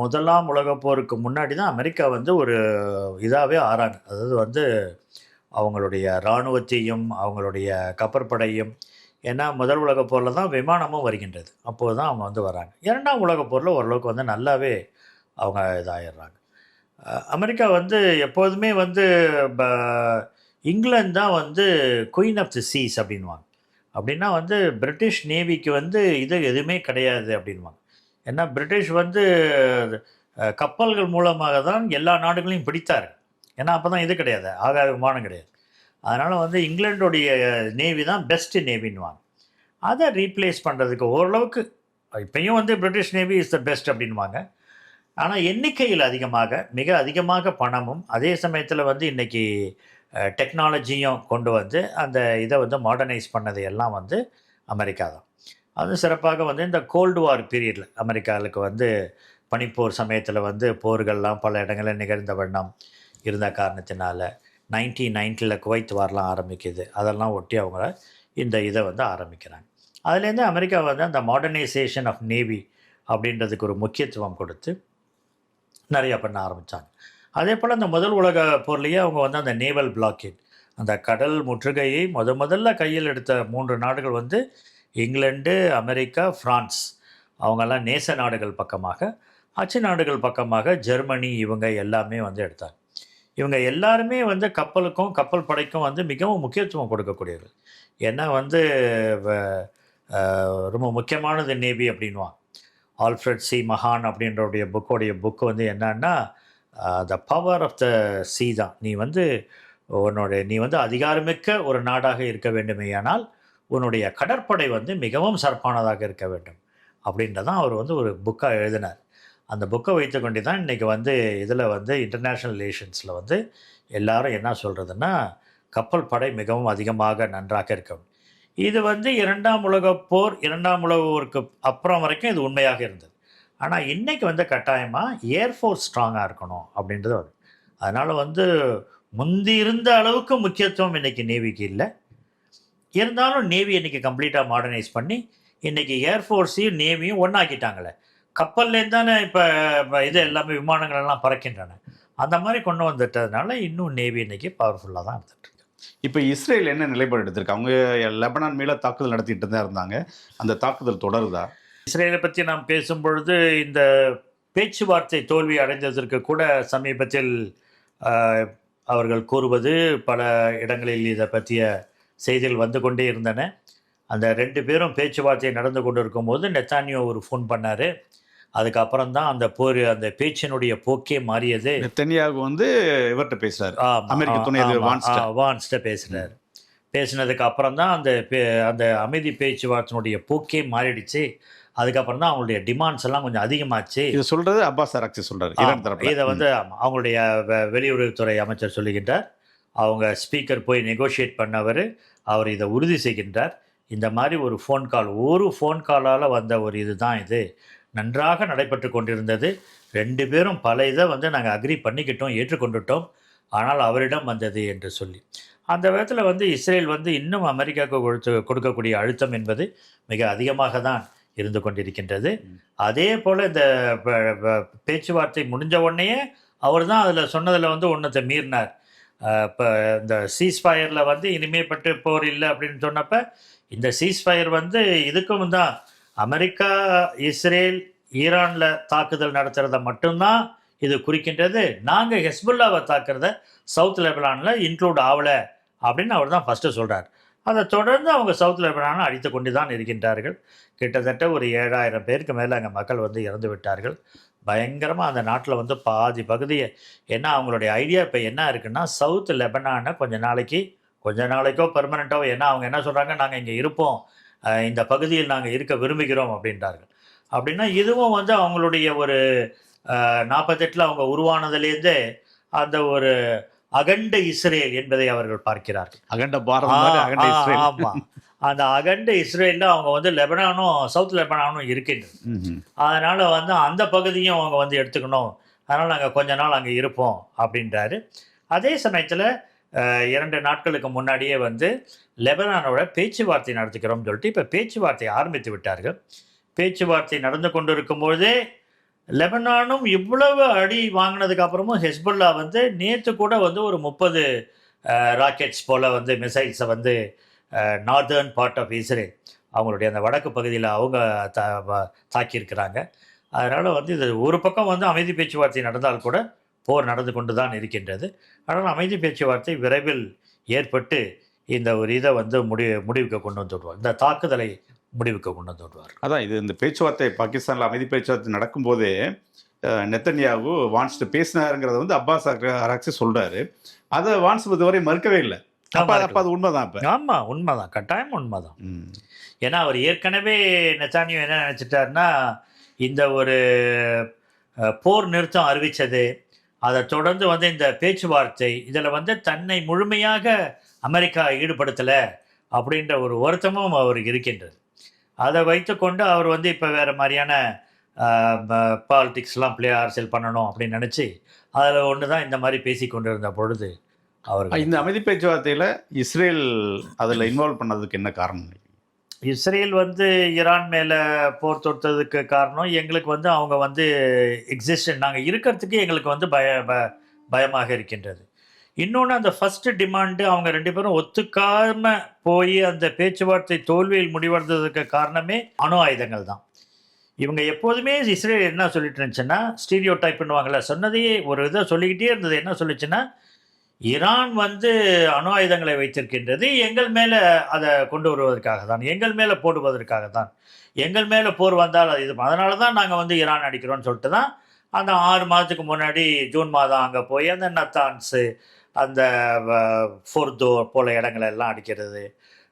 முதலாம் உலகப் போருக்கு முன்னாடி தான் அமெரிக்கா வந்து ஒரு இதாகவே ஆறாங்க. அதாவது வந்து அவங்களுடைய இராணுவத்தையும் அவங்களுடைய கப்பற்படையும், ஏன்னா முதல் உலகப் போரில் தான் விமானமும் வருகின்றது, அப்போது தான் அவங்க வந்து வராங்க. 2ஆம் உலகப் போரில் ஓரளவுக்கு வந்து நல்லாவே அவங்க இதாகிடுறாங்க. அமெரிக்கா வந்து எப்போதுமே வந்து இங்கிலாந்து தான் வந்து குயின் ஆஃப் தி சீஸ் அப்படின்வாங்க. அப்படின்னா வந்து பிரிட்டிஷ் நேவிக்கு வந்து இது எதுவுமே கிடையாது அப்படின்வாங்க. ஏன்னா பிரிட்டிஷ் வந்து கப்பல்கள் மூலமாக தான் எல்லா நாடுகளையும் பிடித்தார். ஏன்னா அப்போ தான் இது கிடையாது, ஆகாய விமானம் கிடையாது. அதனால் வந்து இங்கிலாண்டுடைய நேவி தான் பெஸ்ட்டு நேவின்வாங்க. அதை ரீப்ளேஸ் பண்ணுறதுக்கு ஓரளவுக்கு இப்போயும் வந்து British navy is the best அப்படின்வாங்க. ஆனால் எண்ணிக்கையில் மிக அதிகமாக பணமும் அதே சமயத்தில் வந்து இன்றைக்கி டெக்னாலஜியும் கொண்டு வந்து அந்த இதை வந்து மாடர்னைஸ் பண்ணது எல்லாம் வந்து அமெரிக்கா தான். அது சிறப்பாக வந்து இந்த கோல்டு வார் பீரியடில் அமெரிக்காவுக்கு வந்து பனிப்போர் சமயத்தில் வந்து போர்கள்லாம் பல இடங்களில் நிகழ்ந்த வண்ணம் இருந்த காரணத்தினால 1990 குவைத் வார்லாம் ஆரம்பிக்குது. அதெல்லாம் ஒட்டி அவங்க இந்த இதை வந்து ஆரம்பிக்கிறாங்க. அதுலேருந்து அமெரிக்கா வந்து அந்த மாடர்னைசேஷன் ஆஃப் நேவி அப்படின்றதுக்கு ஒரு முக்கியத்துவம் கொடுத்து நிறையா பண்ண ஆரம்பித்தாங்க. அதே போல் அந்த முதல் உலக போர்லேயே அவங்க வந்து அந்த நேவல் பிளாக்கேட், அந்த கடல் முற்றுகையை முதல்ல கையில் எடுத்த 3 நாடுகள் வந்து இங்கிலாந்து, அமெரிக்கா, ஃப்ரான்ஸ். அவங்கெல்லாம் நேச நாடுகள் பக்கமாக, அச்சு நாடுகள் பக்கமாக ஜெர்மனி, இவங்க எல்லாமே வந்து எடுத்தாங்க. இவங்க எல்லாருமே வந்து கப்பலுக்கும் கப்பல் படைக்கும் வந்து மிகவும் முக்கியத்துவம் கொடுக்கக்கூடியவர்கள். ஏன்னா வந்து ரொம்ப முக்கியமானது நேவி அப்படின்வாங்க. ஆல்ஃப்ரெட் சி மஹான் அப்படின்றவுடைய புக்கு வந்து என்னன்னா த பவர் ஆஃப் த சீ தான். நீ வந்து அதிகாரமிக்க ஒரு நாடாக இருக்க வேண்டுமேயானால் உன்னுடைய கடற்படை வந்து மிகவும் சிறப்பானதாக இருக்க வேண்டும் அப்படின்றதான் அவர் வந்து ஒரு புக்காக எழுதினார். அந்த புக்கை வைத்துக்கொண்டு தான் இன்றைக்கி வந்து இதில் வந்து இன்டர்நேஷ்னல் ரிலேஷன்ஸில் வந்து எல்லாரும் என்ன சொல்கிறதுன்னா கப்பல் படை மிகவும் அதிகமாக நன்றாக இருக்கும். இது வந்து 2ஆம் உலகப் போர், 2ஆம் உலக போருக்கு அப்புறம் வரைக்கும் இது உண்மையாக இருந்தது. ஆனால் இன்றைக்கி வந்து கட்டாயமாக ஏர்ஃபோர்ஸ் ஸ்ட்ராங்காக இருக்கணும் அப்படின்றது வருது. அதனால் வந்து முந்தி இருந்த அளவுக்கு முக்கியத்துவம் இன்றைக்கி நேவிக்கு இல்லை. இருந்தாலும் நேவி இன்றைக்கி கம்ப்ளீட்டாக மாடர்னைஸ் பண்ணி இன்றைக்கி ஏர்ஃபோர்ஸையும் நேவியும் ஒன்றாக்கிட்டாங்களே. கப்பல்லேருந்து தானே இப்போ இது எல்லாமே விமானங்கள் எல்லாம் பறக்கின்றன. அந்த மாதிரி கொண்டு வந்துட்டதுனால இன்னும் நேவி இன்றைக்கி பவர்ஃபுல்லாக தான் இருந்துகிட்ருக்கு. இப்போ இஸ்ரேல் என்ன நிலைப்பாடு எடுத்திருக்கு? அவங்க லெபனான் மேலே தாக்குதல் நடத்திட்டு தான் இருந்தாங்க. அந்த தாக்குதல் தொடருதா? இஸ்ரேலை பற்றி நாம் பேசும்பொழுது இந்த பேச்சுவார்த்தை தோல்வி அடைந்ததற்கு கூட சமீபத்தில் அவர்கள் கூறுவது பல இடங்களில் இதை பற்றிய செய்திகள் வந்து கொண்டே இருந்தன. அந்த 2 பேரும் பேச்சுவார்த்தை நடந்து கொண்டு இருக்கும்போது நெத்தானியோ ஒரு ஃபோன் பண்ணார். அதுக்கப்புறம் தான் அந்த பேச்சினுடைய போக்கே மாறியது. நெத்தனியாகு வந்து இவர்கிட்ட பேசுகிறார், அமெரிக்க துணை அதிபர் வான்ஸ்ட்ட பேசுகிறார். பேசினதுக்கு அப்புறம் தான் அந்த அமைதி பேச்சுவார்த்தையினுடைய போக்கே மாறிடுச்சு. அதுக்கப்புறம் தான் அவங்களுடைய டிமாண்ட்ஸ் எல்லாம் கொஞ்சம் அதிகமாச்சு. இது சொல்கிறது அப்பாஸ் அராக்சி சொல்கிறார். இதை வந்து அவங்களுடைய வெளியுறவுத்துறை அமைச்சர் சொல்லுகின்றார். அவங்க ஸ்பீக்கர் போய் நெகோஷியேட் பண்ணவர், அவர் இதை உறுதி செய்கின்றார். இந்த மாதிரி ஒரு ஃபோன் காலால் வந்த ஒரு இதுதான் இது நன்றாக நடைபெற்று கொண்டிருந்தது. 2 பேரும் பல இதை வந்து நாங்கள் அக்ரி பண்ணிக்கிட்டோம், ஏற்றுக்கொண்டுட்டோம், ஆனால் அவரிடம் வந்தது என்று சொல்லி அந்த விதத்தில் வந்து இஸ்ரேல் வந்து இன்னும் அமெரிக்காவுக்கு கொடுக்கக்கூடிய அழுத்தம் என்பது மிக அதிகமாக தான் இருந்து கொண்டிருக்கின்றது. அதே போல் இந்த பேச்சுவார்த்தை முடிஞ்ச உடனேயே அவர் தான் அதில் சொன்னதில் வந்து ஒன்றத்தை மீறினார். இப்போ இந்த சீஸ்ஃபயரில் வந்து இனிமேப்பட்டு போர் இல்லை அப்படின்னு சொன்னப்போ, இந்த சீஸ்ஃபயர் வந்து இதுக்கும் தான் அமெரிக்கா, இஸ்ரேல், ஈரானில் தாக்குதல் நடத்துகிறத மட்டும்தான் இது குறிக்கின்றது. நாங்கள் ஹெஸ்புல்லாவை தாக்குறத சவுத் லெபனானில் இன்க்ளூட் ஆகலை அப்படின்னு அவர் தான் ஃபஸ்ட்டு சொல்கிறார். அதை தொடர்ந்து அவங்க சவுத் லெபனானை அடித்து கொண்டு தான் இருக்கின்றார்கள். கிட்டத்தட்ட ஒரு 7000 பேருக்கு மேலே அங்கே மக்கள் வந்து இறந்து விட்டார்கள். பயங்கரமாக அந்த நாட்டில் வந்து பாதி பகுதியை, ஏன்னா அவங்களுடைய ஐடியா இப்போ என்ன இருக்குன்னா, சவுத் லெபனானை கொஞ்ச நாளைக்கோ பெர்மனண்ட்டாவோ, ஏன்னா அவங்க என்ன சொல்கிறாங்க, நாங்கள் இங்கே இருப்போம், இந்த பகுதியில் நாங்கள் இருக்க விரும்புகிறோம் அப்படின்றார்கள். அப்படின்னா இதுவும் வந்து அவங்களுடைய ஒரு 48 அவங்க உருவானதுலேருந்தே அந்த ஒரு அகண்ட இஸ்ரேல் என்பதை அவர்கள் பார்க்கிறார்கள். அகண்ட பாரதம், அகண்ட இஸ்ரேல். ஆமாம், அந்த அகண்ட இஸ்ரேலில் அவங்க வந்து லெபனானும் சவுத் லெபனானும் இருக்கின்றது. அதனால் வந்து அந்த பகுதியும் அவங்க வந்து எடுத்துக்கணும், அதனால் நாங்கள் கொஞ்ச நாள் அங்கே இருப்போம் அப்படின்றாரு. அதே சமயத்தில் 2 நாட்களுக்கு முன்னாடியே வந்து லெபனானோட பேச்சுவார்த்தை நடத்திக்கிறோம்னு சொல்லிட்டு இப்போ பேச்சுவார்த்தை ஆரம்பித்து விட்டார்கள். பேச்சுவார்த்தை நடந்து கொண்டு இருக்கும்போதே லெபனானும் இவ்வளவு அடி வாங்கினதுக்கு அப்புறமும் ஹெஸ்புல்லா வந்து நேற்று கூட வந்து ஒரு 30 ராக்கெட்ஸ் போல் வந்து மிசைல்ஸை வந்து நார்தர்ன் பார்ட் ஆஃப் இஸ்ரேல், அவங்களுடைய அந்த வடக்கு பகுதியில் அவங்க தாக்கியிருக்கிறாங்க. அதனால் வந்து இது ஒரு பக்கம் வந்து அமைதி பேச்சுவார்த்தை நடந்தால் கூட போர் நடந்து கொண்டு தான் இருக்கின்றது. ஆனால் அமைதி பேச்சுவார்த்தை விரைவில் ஏற்பட்டு இந்த ஒரு இதை வந்து முடிவுக்கு கொண்டு வந்து விடுவார், இந்த தாக்குதலை முடிவுக்கு கொண்டு வந்து விடுவார். அதான் இது இந்த பேச்சுவார்த்தை பாகிஸ்தானில் அமைதி பேச்சுவார்த்தை நடக்கும்போதே நெத்தன்யாகு வான்ஸ்ட்டு பேசினாருங்கிறத வந்து அப்பாஸ் அராக்சி சொல்கிறாரு. அதை வான்ஸ் இதுவரை மறுக்கவே இல்லை. அப்போ அது உண்மைதான். இப்போ ஆமாம், உண்மைதான், கட்டாயம் உண்மைதான். ஏன்னா அவர் ஏற்கனவே நெத்தானியா என்ன நினச்சிட்டாருன்னா, இந்த ஒரு போர் நிறுத்தம் அறிவித்தது, அதை தொடர்ந்து வந்து இந்த பேச்சுவார்த்தை இதில் வந்து தன்னை முழுமையாக அமெரிக்கா ஈடுபடுத்தலை அப்படின்ற ஒரு வருத்தமும் அவருக்கு இருக்கின்றது. அதை வைத்துக்கொண்டு அவர் வந்து இப்போ வேறு மாதிரியான பாலிடிக்ஸ்லாம் அரசியல் பண்ணணும் அப்படின்னு நினச்சி அதில் ஒன்று தான் இந்த மாதிரி பேசி கொண்டு இருந்த பொழுது அவர் இந்த அமைதி பேச்சுவார்த்தையில் இஸ்ரேல் அதில் இன்வால்வ் பண்ணதுக்கு என்ன காரணம்? இஸ்ரேல் வந்து ஈரான் மேலே போர் தொடுத்ததுக்கு காரணம் எங்களுக்கு வந்து அவங்க வந்து எக்ஸிஸ்டன், நாங்கள் இருக்கிறதுக்கு எங்களுக்கு வந்து பயமாக இருக்கின்றது. இன்னொன்று அந்த ஃபஸ்ட்டு டிமாண்டு அவங்க 2 பேரும் ஒத்துக்காமல் போய் அந்த பேச்சுவார்த்தை தோல்வியில் முடிவடைந்ததுக்கு காரணமே அணு ஆயுதங்கள் தான். இவங்க எப்போதுமே இஸ்ரேல் என்ன சொல்லிட்டு இருந்துச்சுன்னா, ஸ்டீரியோ டைப் பண்ணுவாங்கள்ல, சொன்னதையே ஒரு இதை சொல்லிக்கிட்டே இருந்தது. என்ன சொல்லிச்சுன்னா, ஈரான் வந்து அணு ஆயுதங்களை வைத்திருக்கின்றது, எங்கள் மேலே அதை கொண்டு வருவதற்காக தான், எங்கள் மேலே போடுவதற்காக தான், எங்கள் மேலே போர் வந்தால் அது இது, அதனால தான் நாங்கள் வந்து ஈரான் அடிக்கிறோன்னு சொல்லிட்டு தான் அந்த 6 மாதத்துக்கு முன்னாடி ஜூன் மாதம் அங்கே போய் அந்த நத்தான்ஸு, அந்த ஃபோர்தோ போல இடங்களெல்லாம் அடிக்கிறது,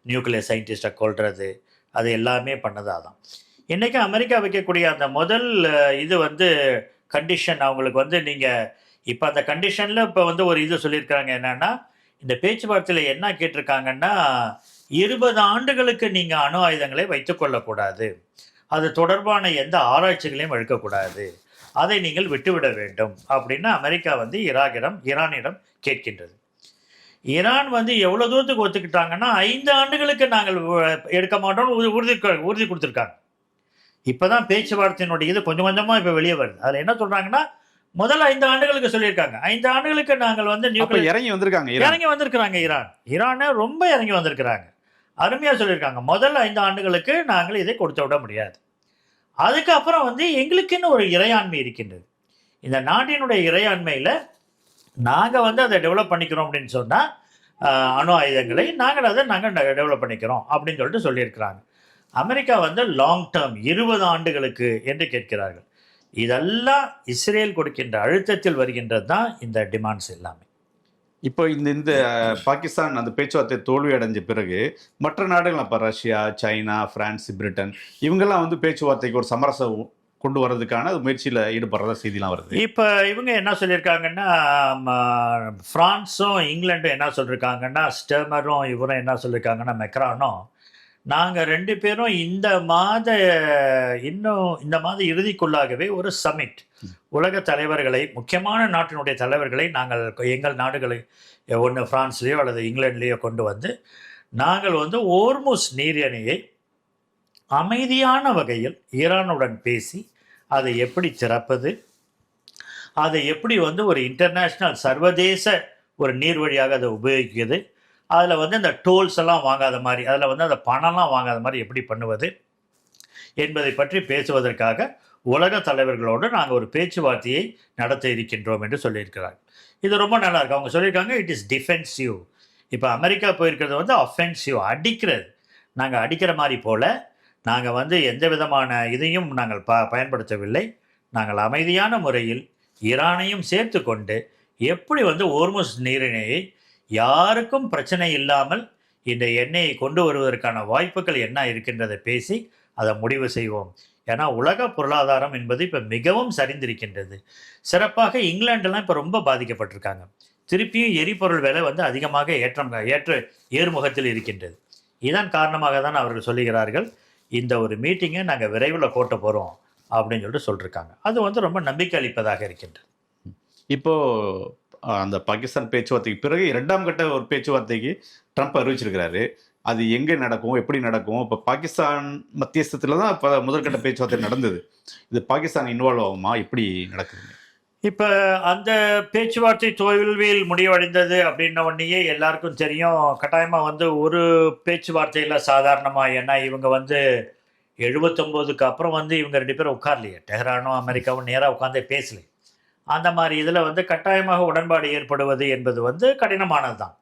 நியூக்ளியர் சயின்டிஸ்ட்டை கொள்வது, அது எல்லாமே பண்ணதாக தான். இன்றைக்கி அமெரிக்கா வைக்கக்கூடிய அந்த முதல் இது வந்து கண்டிஷன் அவங்களுக்கு வந்து, நீங்கள் இப்போ அந்த கண்டிஷனில் இப்போ வந்து ஒரு இது சொல்லியிருக்காங்க, என்னென்னா இந்த பேச்சுவார்த்தையில் என்ன கேட்டிருக்காங்கன்னா, 20 ஆண்டுகளுக்கு நீங்கள் அணு ஆயுதங்களை வைத்துக்கொள்ளக்கூடாது, அது தொடர்பான எந்த ஆராய்ச்சிகளையும் எடுக்கக்கூடாது, அதை நீங்கள் விட்டுவிட வேண்டும் அப்படின்னு அமெரிக்கா வந்து ஈரானிடம் கேட்கின்றது. ஈரான் வந்து எவ்வளோ தூரத்துக்கு ஒத்துக்கிட்டாங்கன்னா, 5 ஆண்டுகளுக்கு நாங்கள் எடுக்க மாட்டோம்னு உறுதி கொடுத்துருக்காங்க. இப்போ தான் பேச்சுவார்த்தையினுடைய இது கொஞ்சம் கொஞ்சமாக இப்போ வெளியே வருது. அதில் என்ன சொல்கிறாங்கன்னா, முதல் 5 ஆண்டுகளுக்கு சொல்லியிருக்காங்க, 5 ஆண்டுகளுக்கு நாங்கள் வந்து இறங்கி வந்திருக்கிறாங்க. ஈரானை ரொம்ப இறங்கி வந்திருக்கிறாங்க, அருமையாக சொல்லியிருக்காங்க. முதல் 5 ஆண்டுகளுக்கு நாங்கள் இதை கொடுத்து விட முடியாது, அதுக்கப்புறம் வந்து எங்களுக்குன்னு ஒரு இறையாண்மை இருக்கின்றது, இந்த நாட்டினுடைய இறையாண்மையில் நாங்கள் வந்து அதை டெவலப் பண்ணிக்கிறோம் அப்படின்னு சொன்னால், அணு ஆயுதங்களை நாங்கள் டெவலப் பண்ணிக்கிறோம் அப்படின்னு சொல்லிட்டு சொல்லியிருக்கிறாங்க. அமெரிக்கா வந்து லாங் டேர்ம் 20 ஆண்டுகளுக்கு என்று கேட்கிறார்கள். இதெல்லாம் இஸ்ரேல் கொடுக்கின்ற அழுத்தத்தில் வருகின்றது தான் இந்த டிமாண்ட்ஸ் எல்லாமே. இப்போ இந்த பாகிஸ்தான் அந்த பேச்சுவார்த்தை தோல்வி அடைஞ்ச பிறகு மற்ற நாடுகள், இப்போ ரஷ்யா, சைனா, பிரான்ஸ், பிரிட்டன், இவங்கெல்லாம் வந்து பேச்சுவார்த்தைக்கு ஒரு சமரசம் கொண்டு வர்றதுக்கான முயற்சியில் ஈடுபடுறதா செய்திலாம் வருது. இப்போ இவங்க என்ன சொல்லியிருக்காங்கன்னா, ஃப்ரான்ஸும் இங்கிலாண்டும் என்ன சொல்லியிருக்காங்கன்னா, ஸ்டெர்மரும் இவரும் என்ன சொல்லியிருக்காங்கன்னா, மெக்ரானும், நாங்கள் 2 பேரும் இந்த மாத இறுதிக்குள்ளாகவே ஒரு சமிட், உலக தலைவர்களை, முக்கியமான நாட்டினுடைய தலைவர்களை நாங்கள் எங்கள் நாடுகளை ஒன்று ஃப்ரான்ஸ்லேயோ அல்லது இங்கிலாந்துலேயோ கொண்டு வந்து நாங்கள் வந்து ஓர்முஸ் நீரிணையை அமைதியான வகையில் ஈரானுடன் பேசி அதை எப்படி திறப்பது, அதை எப்படி வந்து ஒரு இன்டர்நேஷ்னல் சர்வதேச ஒரு நீர் வழியாக அதை உபயோகிக்குது, அதில் வந்து அந்த டோல்ஸ் எல்லாம் வாங்காத மாதிரி, அதில் வந்து அந்த பணம்லாம் வாங்காத மாதிரி எப்படி பண்ணுவது என்பதை பற்றி பேசுவதற்காக உலக தலைவர்களோடு நாங்கள் ஒரு பேச்சுவார்த்தையை நடத்த இருக்கின்றோம் என்று சொல்லியிருக்கிறார். இது ரொம்ப நல்லா இருக்கு. அவங்க சொல்லியிருக்காங்க இட் இஸ் டிஃபென்சிவ். இப்போ அமெரிக்கா போயிருக்கிறது வந்து அஃபென்சிவ், அடிக்கிறது. நாங்கள் அடிக்கிற மாதிரி போல நாங்கள் வந்து எந்த விதமான இதையும் நாங்கள் பயன்படுத்தவில்லை. நாங்கள் அமைதியான முறையில் ஈரானையும் சேர்த்து கொண்டு எப்படி வந்து ஓர்முஸ் நீரிணையை யாருக்கும் பிரச்சனை இல்லாமல் இந்த எண்ணெயை கொண்டு வருவதற்கான வாய்ப்புகள் என்ன இருக்கின்றதை பேசி அதை முடிவு செய்வோம். ஏன்னா உலக பொருளாதாரம் என்பது இப்போ மிகவும் சரிந்திருக்கின்றது. சிறப்பாக இங்கிலாண்டெல்லாம் இப்போ ரொம்ப பாதிக்கப்பட்டிருக்காங்க. திருப்பியும் எரிபொருள் விலை வந்து அதிகமாக ஏறுமுகத்தில் இருக்கின்றது. இதன் காரணமாக தான் அவர்கள் சொல்லுகிறார்கள் இந்த ஒரு மீட்டிங்கை நாங்கள் விரைவில் போட்ட போகிறோம் அப்படின்னு சொல்லிட்டு சொல்லியிருக்காங்க. அது வந்து ரொம்ப நம்பிக்கை அளிப்பதாக இருக்கின்றது. இப்போ அந்த பாகிஸ்தான் பேச்சுவார்த்தைக்கு பிறகு 2ஆம் கட்ட ஒரு பேச்சுவார்த்தைக்கு ட்ரம்ப் அறிவிச்சிருக்கிறாரு. அது எங்கே நடக்கும், எப்படி நடக்கும்? இப்போ பாகிஸ்தான் மத்தியஸ்தத்தில் தான் இப்போ முதற்கட்ட பேச்சுவார்த்தை நடந்தது. இது பாகிஸ்தான் இன்வால்வ் ஆகுமா, எப்படி நடக்குது? இப்போ அந்த பேச்சுவார்த்தை தோல்வியில் முடிவடைந்தது அப்படின்ன உடனேயே எல்லாருக்கும் தெரியும் கட்டாயமாக வந்து ஒரு பேச்சுவார்த்தையில் சாதாரணமாக, ஏன்னா இவங்க வந்து 79க்கு அப்புறம் வந்து இவங்க 2 பேரும் உட்கார்லையே, டெஹ்ரானும் அமெரிக்காவும் நேராக உட்காந்தே பேசலை. அந்த மாதிரி இதில் வந்து கட்டாயமாக உடன்பாடு ஏற்படுவது என்பது வந்து கடினமானது தான்.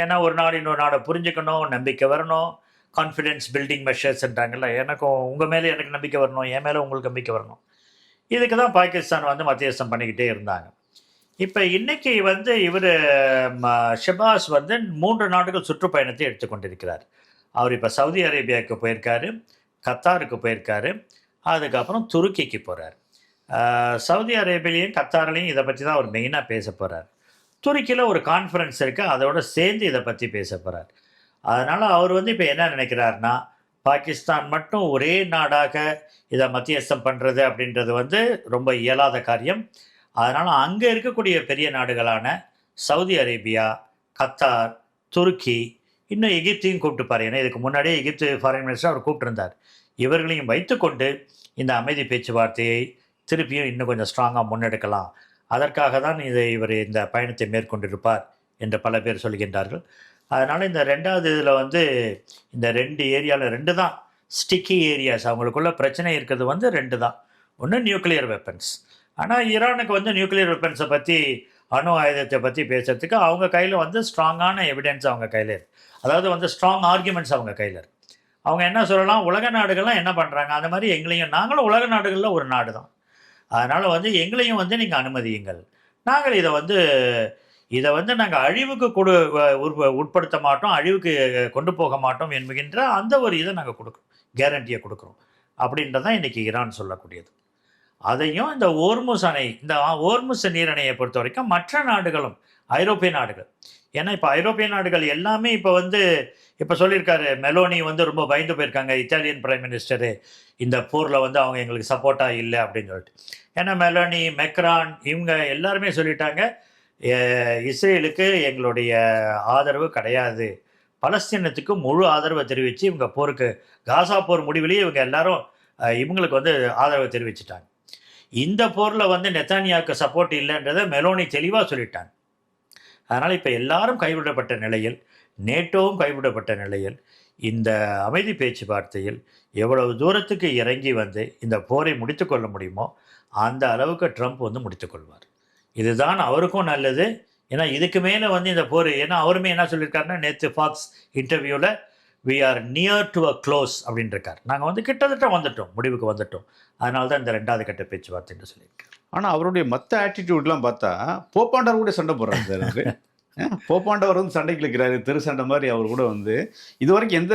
ஏன்னா ஒரு நாடு இன்னொரு நாடை புரிஞ்சுக்கணும், நம்பிக்கை வரணும், கான்ஃபிடென்ஸ் பில்டிங் மெஷர்ஸ்ன்றாங்கல்ல, எனக்கும் உங்கள் மேலே எனக்கு நம்பிக்கை வரணும், என் மேலே உங்களுக்கு நம்பிக்கை வரணும். இதுக்கு தான் பாகிஸ்தான் வந்து மத்தியஸ்தம் பண்ணிக்கிட்டே இருந்தாங்க. இப்போ இன்னைக்கு வந்து இவர் ஷபாஸ் வந்து 3 நாடுகள் சுற்றுப்பயணத்தை எடுத்துக்கொண்டிருக்கிறார். அவர் இப்போ சவுதி அரேபியாவுக்கு போயிருக்காரு, கத்தாருக்கு போயிருக்காரு, அதுக்கப்புறம் துருக்கிக்கு போகிறார். சவுதி அரேபியாலையும் கத்தாரிலையும் இதை பற்றி தான் அவர் மெயினாக பேச போகிறார். துருக்கியில் ஒரு கான்ஃபரன்ஸ் இருக்குது, அதோடு சேர்ந்து இதை பற்றி பேச போகிறார். அதனால் அவர் வந்து இப்போ என்ன நினைக்கிறாருன்னா, பாகிஸ்தான் மட்டும் ஒரே நாடாக இதை மத்தியஸ்தம் பண்ணுறது அப்படின்றது வந்து ரொம்ப இயலாத காரியம். அதனால் அங்கே இருக்கக்கூடிய பெரிய நாடுகளான சவுதி அரேபியா, கத்தார், துருக்கி, இன்னும் எகிப்தையும் கூப்பிட்டுப்பார். ஏன்னா இதுக்கு முன்னாடியே எகிப்து ஃபாரின் மினிஸ்டர் அவர் கூப்பிட்டுருந்தார். இவர்களையும் வைத்துக்கொண்டு இந்த அமைதி பேச்சுவார்த்தையை திருப்பியும் இன்னும் கொஞ்சம் ஸ்ட்ராங்காக முன்னெடுக்கலாம். அதற்காக தான் இவர் இந்த பயணத்தை மேற்கொண்டிருப்பார் என்று பல பேர் சொல்கின்றார்கள். அதனால் இந்த 2வது இதில் வந்து இந்த 2 ஏரியாவில் 2 தான் ஸ்டிக்கி ஏரியாஸ். அவங்களுக்குள்ள பிரச்சனை இருக்கிறது வந்து 2 தான். ஒன்று நியூக்ளியர் வெப்பன்ஸ். ஆனால் ஈரானுக்கு வந்து நியூக்ளியர் வெப்பன்ஸை பற்றி, அணு ஆயுதத்தை பற்றி பேசுறதுக்கு அவங்க கையில் வந்து ஸ்ட்ராங்கான எவிடன்ஸ் அவங்க கையில் இருக்குது. அதாவது வந்து ஸ்ட்ராங் ஆர்குமெண்ட்ஸ் அவங்க கையில் இருக்குது. அவங்க என்ன சொல்லலாம், உலக நாடுகள்லாம் என்ன பண்ணுறாங்க, அந்த மாதிரி எங்களையும், நாங்களும் உலக நாடுகளில் ஒரு நாடு தான், அதனால் வந்து எங்களையும் வந்து நீங்கள் அனுமதியுங்கள், நாங்கள் இதை வந்து நாங்கள் அழிவுக்கு உட்படுத்த மாட்டோம், அழிவுக்கு கொண்டு போக மாட்டோம் என்கின்ற அந்த ஒரு இதை நாங்கள் கொடுக்குறோம், கேரண்டியை கொடுக்குறோம் அப்படின்றதான் இன்றைக்கி ஈரான் சொல்லக்கூடியது. அதையும் இந்த ஓர்முஸ் அணை, இந்த ஓர்முஸ் நீரணையை பொறுத்த வரைக்கும் மற்ற நாடுகளும், ஐரோப்பிய நாடுகள், ஏன்னா இப்போ ஐரோப்பிய நாடுகள் எல்லாமே இப்போ சொல்லியிருக்காரு மெலோனி வந்து ரொம்ப பயந்து போயிருக்காங்க, இத்தாலியன் பிரைம் மினிஸ்டரு, இந்த போரில் வந்து அவங்க எங்களுக்கு சப்போர்ட்டாக இல்லை அப்படின்னு சொல்லிட்டு. ஏன்னா மெலோனி, மெக்ரான் இவங்க எல்லாருமே சொல்லிட்டாங்க இஸ்ரேலுக்கு எங்களுடைய ஆதரவு கிடையாது, பலஸ்தீனத்துக்கு முழு ஆதரவை தெரிவித்து இவங்க போருக்கு, காசா போர் முடிவிலேயே இவங்க எல்லாரும் இவங்களுக்கு வந்து ஆதரவை தெரிவிச்சிட்டாங்க. இந்த போரில் வந்து நெத்தானியாவுக்கு சப்போர்ட் இல்லைன்றதை மெலோனி தெளிவாக சொல்லிட்டாங்க. அதனால் இப்போ எல்லாரும் கைவிடப்பட்ட நிலையில், நேட்டோவும் கைவிடப்பட்ட நிலையில், இந்த அமைதி பேச்சுவார்த்தையில் எவ்வளவு தூரத்துக்கு இறங்கி வந்து இந்த போரை முடித்துக்கொள்ள முடியுமோ அந்த அளவுக்கு ட்ரம்ப் வந்து முடித்துக்கொள்வார். இதுதான் அவருக்கும் நல்லது. ஏன்னா இதுக்கு மேலே வந்து இந்த போர், ஏன்னா அவருமே என்ன சொல்லியிருக்காருன்னா, நேற்று ஃபாக்ஸ் இன்டர்வியூவில் we are near to a close அப்படின்னு இருக்கார். நாங்கள் வந்து கிட்டத்தட்ட வந்துட்டோம், முடிவுக்கு வந்துட்டோம், அதனால தான் இந்த 2வது கட்ட பேச்சுவார்த்தைன்னு சொல்லியிருக்காரு. ஆனால் அவருடைய மற்ற ஆட்டிடியூட்லாம் பார்த்தா போப்பாண்டவர் கூட சண்டை போடுறாரு சார். அவர் போப்பாண்டவர் வந்து சண்டைக்கு இருக்கிறாரு, தெரு சண்டை மாதிரி. அவர் கூட வந்து இது வரைக்கும் எந்த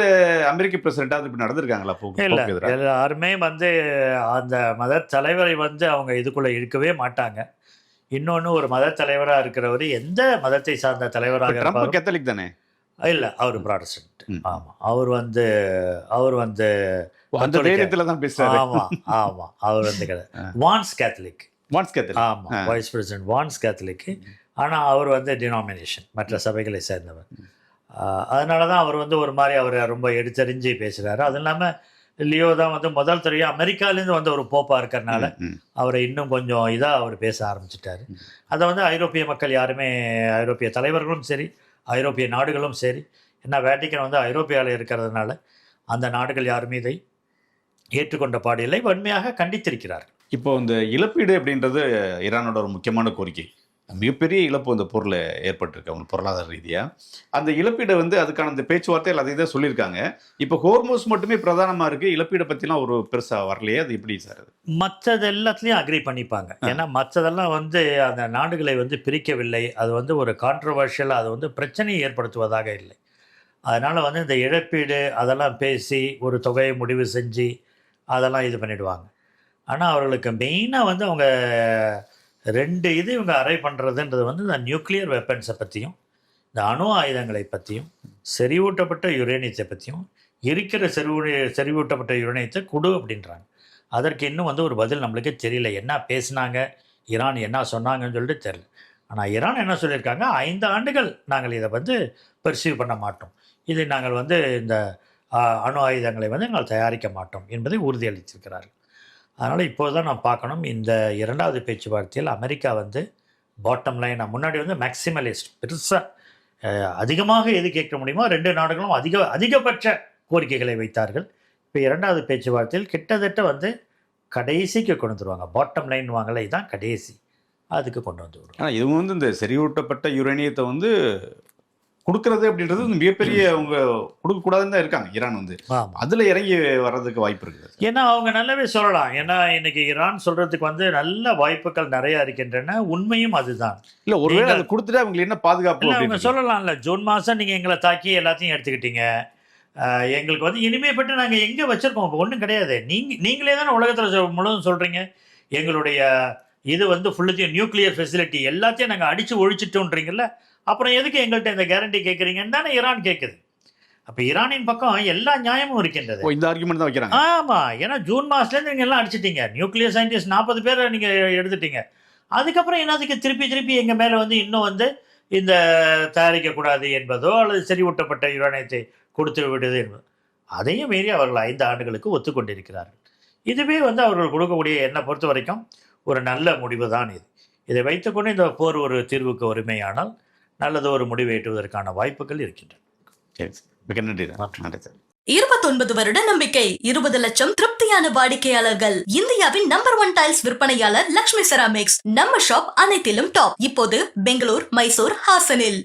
அமெரிக்க பிரசிடென்ட்டாவது இப்படி நடந்திருக்காங்களா? இல்லை, எல்லாருமே வந்து அந்த மத தலைவரை வந்து அவங்க இதுக்குள்ளே இருக்கவே மாட்டாங்க. இன்னொன்று, ஒரு மத தலைவராக இருக்கிறவர் எந்த மதத்தை சார்ந்த தலைவராக, ட்ரம்ப் கேத்தலிக் தானே? இல்லை, அவர் ப்ராட்டஸ்டன்ட். ஆமாம், அவர் வந்து அந்த தைரியத்தில் தான் பேசுகிறார். ஆமாம், அவர் வந்து வான்ஸ் கேத்தலிக். ஆமாம், வைஸ் பிரசிடென்ட் வான்ஸ் கேத்தலிக்கு. ஆனால் அவர் வந்து டினாமினேஷன், மற்ற சபைகளை சேர்ந்தவர். அதனால தான் அவர் வந்து ஒரு மாதிரி அவரை ரொம்ப எடுத்தறிஞ்சு பேசுகிறாரு. அதுவும் இல்லாமல் லியோ தான் வந்து முதல் தடவையா அமெரிக்காலேருந்து வந்த ஒரு போப்பா இருக்கிறனால அவரை இன்னும் கொஞ்சம் இதாக அவர் பேச ஆரம்பிச்சிட்டாரு. அதை வந்து ஐரோப்பிய மக்கள் யாருமே, ஐரோப்பிய தலைவர்களும் சரி, ஐரோப்பிய நாடுகளும் சரி, ஏன்னா வேட்டிக்கன் வந்து ஐரோப்பியாவில் இருக்கிறதுனால அந்த நாடுகள் யாருமே இதை ஏற்றுக்கொண்ட பாடில்லை, வன்மையாக கண்டித்திருக்கிறார். இப்போ இந்த இழப்பீடு அப்படின்றது ஈரானோட ஒரு முக்கியமான கோரிக்கை. மிகப்பெரிய இழப்பு அந்த பொருள் ஏற்பட்டிருக்கு அவங்க பொருளாதார ரீதியாக. அந்த இழப்பீடை வந்து அதுக்கான அந்த பேச்சுவார்த்தைகள் அதை தான் சொல்லியிருக்காங்க. இப்போ ஹோர்மோஸ் மட்டுமே பிரதானமாக இருக்குது, இழப்பீடை பற்றிலாம் ஒரு பெருசாக வரலையே, அது எப்படி சார்? அது மற்றது எல்லாத்துலேயும் அக்ரி பண்ணிப்பாங்க. ஏன்னா மற்றதெல்லாம் வந்து அந்த நாடுகளை வந்து பிரிக்கவில்லை, அது வந்து ஒரு கான்ட்ரவர்ஷியலாக அது வந்து பிரச்சனையை ஏற்படுத்துவதாக இல்லை. அதனால் வந்து இந்த இழப்பீடு அதெல்லாம் பேசி ஒரு தொகையை முடிவு செஞ்சு அதெல்லாம் இது பண்ணிவிடுவாங்க. ஆனால் அவர்களுக்கு மெயினாக வந்து அவங்க 2 இது இவங்க அரை பண்ணுறதுன்றது வந்து இந்த நியூக்ளியர் வெப்பன்ஸை பற்றியும், இந்த அணு ஆயுதங்களை பற்றியும், செறிவூட்டப்பட்ட யுரேனியத்தை பற்றியும், இருக்கிற செறிவூட்டப்பட்ட யுரேனியத்தை கொடு அப்படின்றாங்க. அதற்கு இன்னும் வந்து ஒரு பதில் நம்மளுக்கு தெரியல. என்ன பேசினாங்க, ஈரான் என்ன சொன்னாங்கன்னு சொல்லிட்டு தெரியல. ஆனால் ஈரான் என்ன சொல்லியிருக்காங்க, 5 ஆண்டுகள் நாங்கள் இதை வந்து பர்சீவ் பண்ண மாட்டோம், இதை நாங்கள் வந்து இந்த அணு ஆயுதங்களை வந்து நாங்கள் தயாரிக்க மாட்டோம் என்பதை உறுதியளித்திருக்கிறார்கள். அதனால் இப்போது தான் நான் பார்க்கணும், இந்த 2வது பேச்சுவார்த்தையில் அமெரிக்கா வந்து பாட்டம் லைன் முன்னாடி வந்து மேக்சிமலிஸ்ட் பெருசாக அதிகமாக எது கேட்க முடியுமோ 2 நாடுகளும் அதிகபட்ச கோரிக்கைகளை வைத்தார்கள். இப்போ 2வது பேச்சுவார்த்தையில் கிட்டத்தட்ட வந்து கடைசிக்கு கொண்டு வந்துருவாங்க. பாட்டம் லைன் வாங்கலை தான் கடைசி, அதுக்கு கொண்டு வந்து விடுவாங்க. ஆனால் இவங்க வந்து இந்த செறிவூட்டப்பட்ட யுரேனியத்தை வந்து கொடுக்கறது அப்படின்றது மிகப்பெரிய அவங்க கொடுக்கக்கூடாதுன்னு தான் இருக்காங்க ஈரான் வந்து. அதில் இறங்கி வர்றதுக்கு வாய்ப்பு இருக்குது. ஏன்னா அவங்க நல்லாவே சொல்லலாம். ஏன்னா இன்னைக்கு ஈரான் சொல்கிறதுக்கு வந்து நல்ல வாய்ப்புகள் நிறையா இருக்கின்றன, உண்மையும் அதுதான். இல்லை ஒருவேளை அதை கொடுத்துட்டு அவங்களுக்கு என்ன பாதுகாப்பு இல்லை அவங்க சொல்லலாம்ல, ஜூன் மாதம் நீங்கள் எங்களை தாக்கி எல்லாத்தையும் எடுத்துக்கிட்டீங்க, எங்களுக்கு வந்து இனிமேப்பட்டு நாங்கள் எங்கே வச்சுருக்கோம், இப்போ ஒன்றும் கிடையாது, நீங்களே தானே உலகத்தில் முழுவதும் சொல்கிறீங்க எங்களுடைய இது வந்து ஃபுல்லுத்தையும் நியூக்ளியர் ஃபெசிலிட்டி எல்லாத்தையும் நாங்கள் அடித்து ஒழிச்சிட்டோன்றீங்கல்ல, அப்புறம் எதுக்கு எங்கள்கிட்ட இந்த கேரண்டி கேட்குறீங்கன்னு தானே ஈரான் கேட்குது. அப்போ ஈரானின் பக்கம் எல்லா நியாயமும் இருக்கின்றது. இந்த ஆர்குமெண்ட் தான் வைக்கிறாங்க. ஆமாம், ஏன்னா ஜூன் மாதத்துலேருந்து நீங்கள் எல்லாம் அடிச்சிட்டீங்க, நியூக்ளியர் சயின்டிஸ்ட் 40 பேரை நீங்கள் எடுத்துட்டீங்க, அதுக்கப்புறம் என்னதுக்கு திருப்பி எங்கள் மேலே வந்து இன்னும் வந்து இந்த தயாரிக்கக்கூடாது என்பதோ அல்லது செறிவூட்டப்பட்ட யுரேனியத்தை கொடுத்து விடுது என்பதோ, அதையும் மீறி அவர்கள் 5 ஆண்டுகளுக்கு ஒத்துக்கொண்டிருக்கிறார்கள். இதுவே வந்து அவர்கள் கொடுக்கக்கூடிய என்னை பொறுத்த வரைக்கும் ஒரு நல்ல முடிவு தான் இது. இதை வைத்துக்கொண்டு இந்த போர் ஒரு தீர்வுக்கு ஒருமையானால் நல்லது ஒரு முடிவு எட்டுவதற்கான வாய்ப்புகள் இருக்கின்றன. 29 வருட நம்பிக்கை, 20 லட்சம் திருப்தியான வாடிக்கையாளர்கள். இந்தியாவின் நம்பர் 1 டைல்ஸ் விற்பனையாளர் லக்ஷ்மி செராமிக்ஸ். நம்ம ஷாப் அனைத்திலும் டாப். இப்போது பெங்களூர், மைசூர், ஹாசனில்.